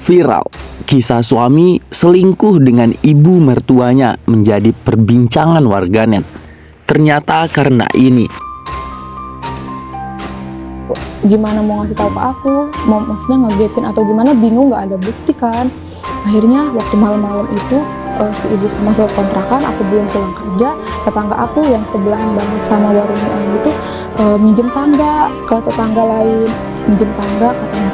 Viral, kisah suami selingkuh dengan ibu mertuanya menjadi perbincangan warganet. Ternyata karena ini. Gimana mau ngasih tahu ke aku, mau maksudnya ngegapin atau gimana, bingung, nggak ada bukti kan. Akhirnya waktu malam-malam itu si ibu masuk kontrakan, aku belum pulang kerja, tetangga aku yang sebelahan banget sama warungnya itu minjem tangga ke tetangga lain, minjem tangga katanya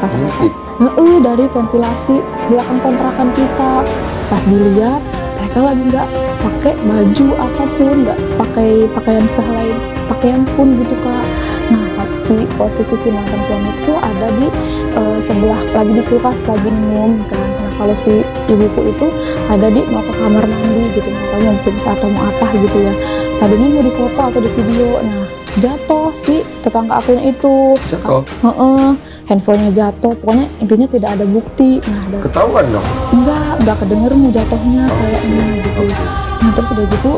dari ventilasi belakang kontrakan kita. Pas dilihat mereka lagi nggak pakai baju apapun, nggak pakai pakaian lain, pakaian pun gitu Kak. Nah tapi posisi si mantan suamiku ada di sebelah, lagi di kulkas lagi minum kan. Nah kalau si ibuku itu ada di mau ke kamar mandi gitu, nggak tahu mau periksa atau mau apa gitu ya. Tadinya mau difoto atau di video, nah jatuh si tetangga aku itu. Jatuh? Handphonenya jatuh, pokoknya intinya tidak ada bukti. Nah, ketahuan dong? Enggak kedenger mau jatuhnya kayak ini gitu. Nah terus udah gitu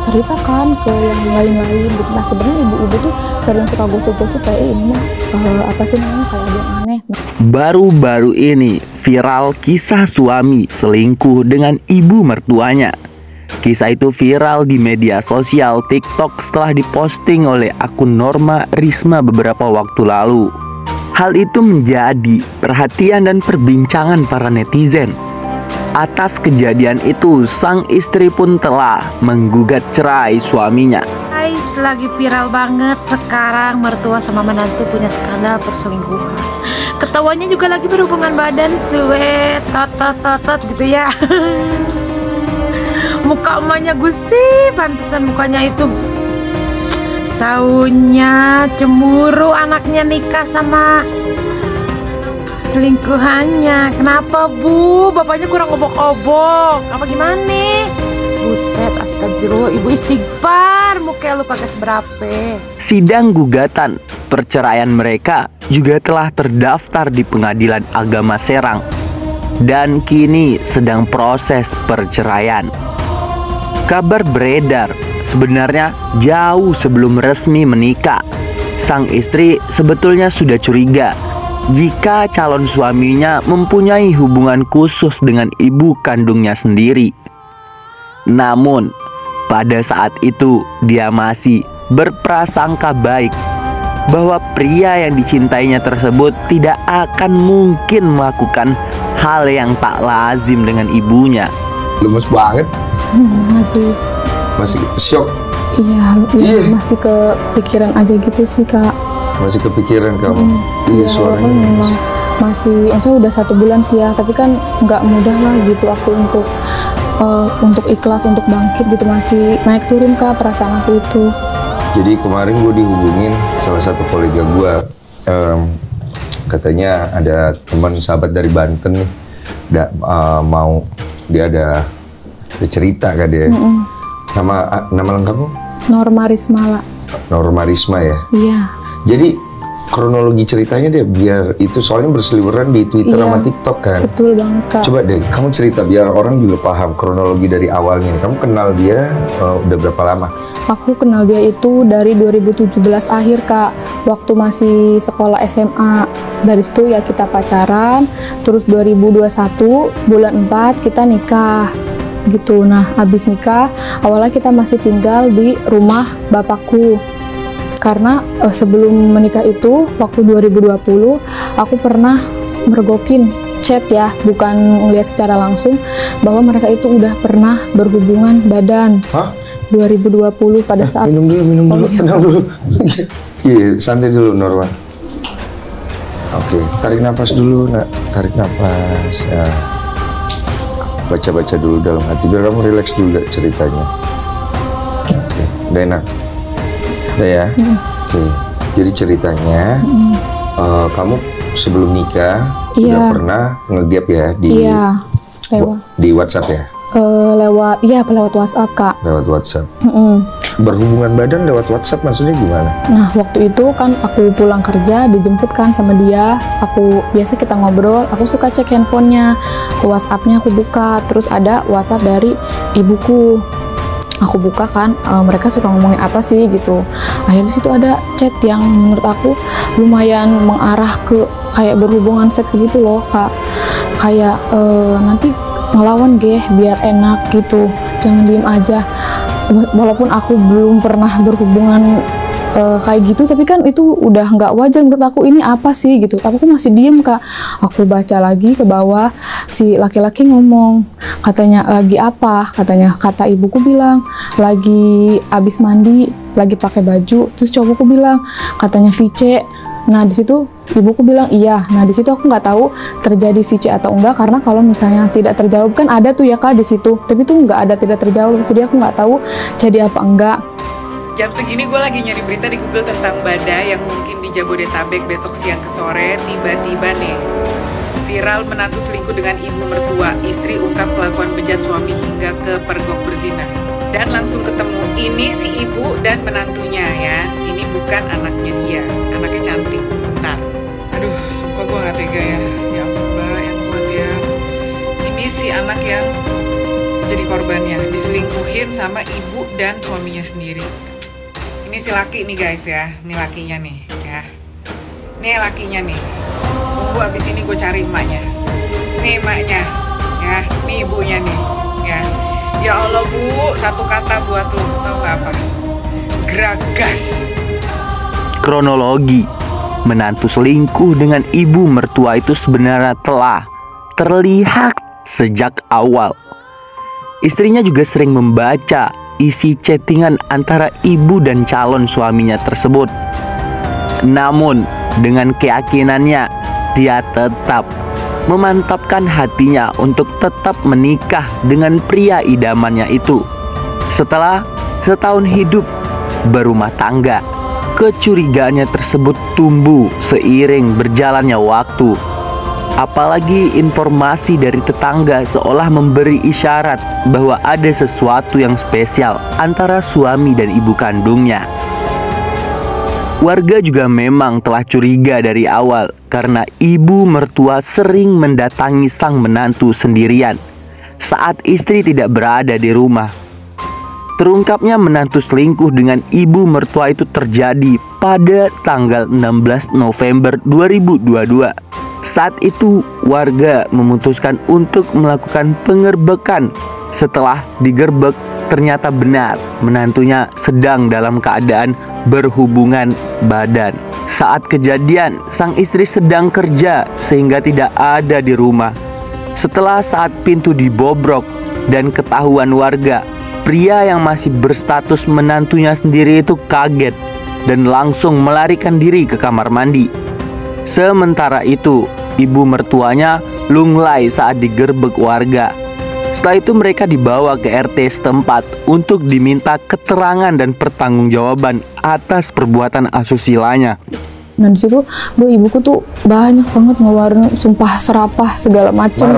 ceritakan ke yang lain-lain gitu. Nah sebenarnya ibu-ibu tuh sering suka gosip-gosip kayak ini mah apa sih namanya, kayak ada yang aneh. Baru-baru ini viral kisah suami selingkuh dengan ibu mertuanya. Kisah itu viral di media sosial TikTok setelah diposting oleh akun Norma Risma beberapa waktu lalu. Hal itu menjadi perhatian dan perbincangan para netizen. Atas kejadian itu, sang istri pun telah menggugat cerai suaminya. Guys, lagi viral banget sekarang mertua sama menantu punya skandal perselingkuhan. Ketawanya juga lagi berhubungan badan, sweet, tot gitu ya. Muka emaknya gusi, pantesan mukanya itu. Taunya cemburu anaknya nikah sama selingkuhannya. Kenapa Bu? Bapaknya kurang obok-obok apa gimana? Buset, astagfirullah, ibu istighfar, muka lu kagak seberapa. Sidang gugatan perceraian mereka juga telah terdaftar di Pengadilan Agama Serang dan kini sedang proses perceraian. Kabar beredar, sebenarnya jauh sebelum resmi menikah, sang istri sebetulnya sudah curiga jika calon suaminya mempunyai hubungan khusus dengan ibu kandungnya sendiri. Namun, pada saat itu dia masih berprasangka baik bahwa pria yang dicintainya tersebut tidak akan mungkin melakukan hal yang tak lazim dengan ibunya. Lemes banget. Masih shock. Iya, masih kepikiran aja gitu sih Kak. Masih kepikiran kamu? Iya, suaranya memang masih, maksudnya udah 1 bulan sih ya, tapi kan nggak mudah lah gitu aku untuk ikhlas, untuk bangkit gitu, masih naik turun Kak perasaan aku itu. Jadi kemarin gue dihubungin salah satu kolega gue, katanya ada teman sahabat dari Banten nih, dia ada cerita kan dia. Nama lengkapmu? Norma Risma. Norma Risma ya? Iya. Jadi kronologi ceritanya deh, biar itu soalnya berseliweran di Twitter sama TikTok kan? Betul banget Kak. Coba deh, kamu cerita biar orang juga paham kronologi dari awalnya. Kamu kenal dia udah berapa lama? Aku kenal dia itu dari 2017 akhir Kak, waktu masih sekolah SMA. Dari situ ya kita pacaran, terus 2021 bulan 4 kita nikah gitu. Nah habis nikah awalnya kita masih tinggal di rumah bapakku, karena sebelum menikah itu waktu 2020 aku pernah mergokin chat ya, bukan ngeliat secara langsung, bahwa mereka itu udah pernah berhubungan badan. Hah? 2020 pada saat minum dulu, tenang dulu. Iya, santai dulu Norma. Oke, tarik nafas dulu, nak. Tarik nafas ya. Baca-baca dulu dalam hati biar kamu rileks dulu ceritanya. Oke, udah enak. Udah ya? Oke, jadi ceritanya kamu sebelum nikah udah pernah nge-gap ya di WhatsApp ya? Lewat WhatsApp Kak. Lewat WhatsApp. Berhubungan badan lewat WhatsApp maksudnya gimana? Nah waktu itu kan aku pulang kerja, dijemput kan sama dia. Biasa kita ngobrol, aku suka cek handphonenya, WhatsAppnya aku buka, terus ada WhatsApp dari ibuku. Aku buka kan, mereka suka ngomongin apa sih gitu. Akhirnya di situ ada chat yang menurut aku lumayan mengarah ke kayak berhubungan seks gitu loh Kak. kayak nanti ngelawan biar enak gitu, jangan diem aja. Walaupun aku belum pernah berhubungan kayak gitu, tapi kan itu udah nggak wajar menurut aku. Ini apa sih gitu, tapi aku masih diem Kak. Aku baca lagi ke bawah, si laki-laki ngomong, katanya lagi apa, kata ibuku bilang lagi abis mandi, lagi pakai baju. Terus cowokku bilang katanya VC. Nah di situ ibuku bilang iya. Nah di situ aku nggak tahu terjadi VC atau enggak, karena kalau misalnya tidak terjawab kan ada tuh ya Kak di situ, tapi tuh nggak ada tidak terjawab, jadi aku nggak tahu jadi apa enggak. Jam segini gue lagi nyari berita di Google tentang badai yang mungkin di Jabodetabek besok siang ke sore. Tiba-tiba nih, viral menantu selingkuh dengan ibu mertua. Istri ungkap kelakuan bejat suami hingga ke pergok berzina. Dan langsung ketemu, ini si ibu dan menantunya ya. Ini bukan anaknya dia, anaknya cantik. Nah, aduh, sumpah gue gak tega ya. Ya ampun Mbak, yang kuat ya. Ini si anak yang jadi korbannya, diselingkuhin sama ibu dan suaminya sendiri. Ini si laki nih guys ya, ini lakinya nih ya. Nih lakinya nih. Tunggu abis ini gue cari emaknya. Nih emaknya ya, nih ibunya nih ya. Ya Allah Bu, satu kata buat lu, tau gak apa? Geragas. Kronologi menantu selingkuh dengan ibu mertua itu sebenarnya telah terlihat sejak awal. Istrinya juga sering membaca isi chattingan antara ibu dan calon suaminya tersebut. Namun dengan keyakinannya, dia tetap memantapkan hatinya untuk tetap menikah dengan pria idamannya itu. Setelah setahun hidup berumah tangga, kecurigaannya tersebut tumbuh seiring berjalannya waktu. Apalagi informasi dari tetangga seolah memberi isyarat bahwa ada sesuatu yang spesial antara suami dan ibu kandungnya. Warga juga memang telah curiga dari awal karena ibu mertua sering mendatangi sang menantu sendirian saat istri tidak berada di rumah. Terungkapnya menantu selingkuh dengan ibu mertua itu terjadi pada tanggal 16 November 2022. Saat itu warga memutuskan untuk melakukan penggerbekan. Setelah digerbek, ternyata benar menantunya sedang dalam keadaan berhubungan badan. Saat kejadian, sang istri sedang kerja sehingga tidak ada di rumah. Setelah saat pintu dibobrok dan ketahuan warga, pria yang masih berstatus menantunya sendiri itu kaget dan langsung melarikan diri ke kamar mandi. Sementara itu, ibu mertuanya lunglai saat digerbek warga. Setelah itu mereka dibawa ke RT setempat untuk diminta keterangan dan pertanggungjawaban atas perbuatan asusila-nya. Nah di situ ibuku tuh banyak banget ngeluarin sumpah serapah segala macam.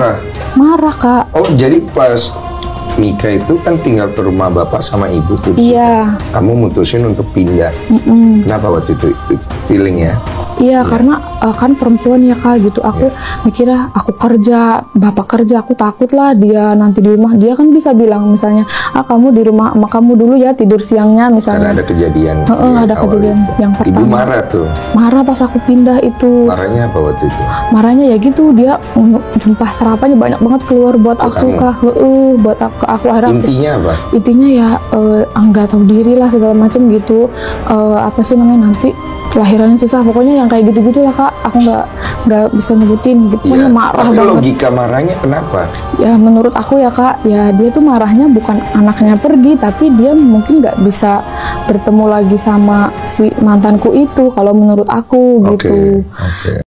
Marah Kak. Oh jadi pas nikah itu kan tinggal ke rumah bapak sama ibu tuh. Iya. Kamu mutusin untuk pindah. Kenapa waktu itu feelingnya? Iya, karena kan perempuan ya Kak gitu. Aku mikirnya aku kerja, bapak kerja, aku takut lah dia nanti di rumah. Dia kan bisa bilang misalnya, kamu di rumah sama kamu dulu ya, tidur siangnya misalnya. Karena ada kejadian. Ada kejadian yang pertama. Ibu marah tuh. Marah pas aku pindah itu. Marahnya apa waktu itu? Marahnya ya gitu, dia sumpah serapanya banyak banget keluar buat aku Kak. Buat aku akhirnya. Intinya apa? Intinya ya nggak tahu diri lah segala macam gitu. Apa sih namanya nanti kelahirannya susah, pokoknya yang kayak gitu-gitu lah Kak. Aku nggak bisa nyebutin gitu. Pokoknya marah tapi banget. Logika marahnya kenapa? Ya menurut aku ya Kak, ya dia tuh marahnya bukan anaknya pergi, tapi dia mungkin nggak bisa bertemu lagi sama si mantanku itu, kalau menurut aku gitu. Oke.